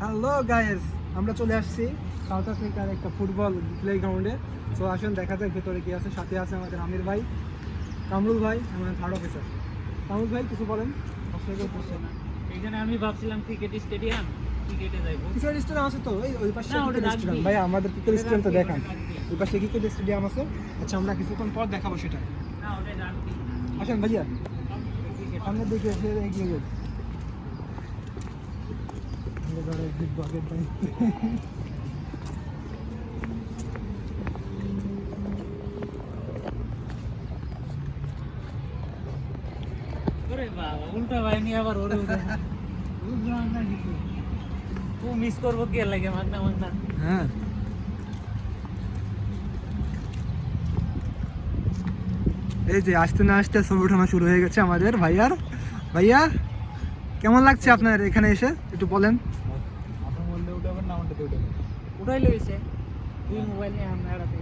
Hello guys, আমরা চলে আসছি সাউথ আফ্রিকার একটা ফুটবল প্লে গ্রাউন্ডে। তো আসুন দেখা যাক ভেতরে কি আছে। সাথে আছে আমাদের আমির ভাই, কামরুল ভাই, আমাদের থার্ড অফিসার। কামরুল ভাই কিছু বলেন। এখানে আমি ভাবছিলাম ক্রিকেট স্টেডিয়াম, ক্রিকেটে যাইবো। ক্রিকেট স্টেডিয়াম আছে তো ওই পাশে না, ওটা ক্রিকেট রাগবি। স্টেডিয়াম। ভাই আমাদের ক্রিকেট ওটা স্টেডিয়াম তো রাগবি, দেখান। ওটা রাগবি। ওই পাশে ক্রিকেট স্টেডিয়াম আছে। আচ্ছা, আমরা কিছুক্ষণ পর দেখাবো সেটা। না, ওটা রাগবি। আসেন ভাইয়া, ক্রিকেট। সামনের দিকে এসে এগিয়ে যান। আমরা ধরো একদিক বকেট ভাই। ওরে বাবা, উল্টা বাহিনী আবার ওরে উঠে। বুঝলাম না কিছু। ও মিস করবো কে লাগে মাগনা মাগনা। হ্যাঁ, এই যে আসতে না আসতে ছবি ওঠানো শুরু হয়ে গেছে আমাদের ভাইয়ার। ভাইয়া কেমন লাগছে আপনার এখানে এসে, একটু বলেন। উঠাই লইছে। দুই মোবাইল নিয়ে আমরা এড়াতে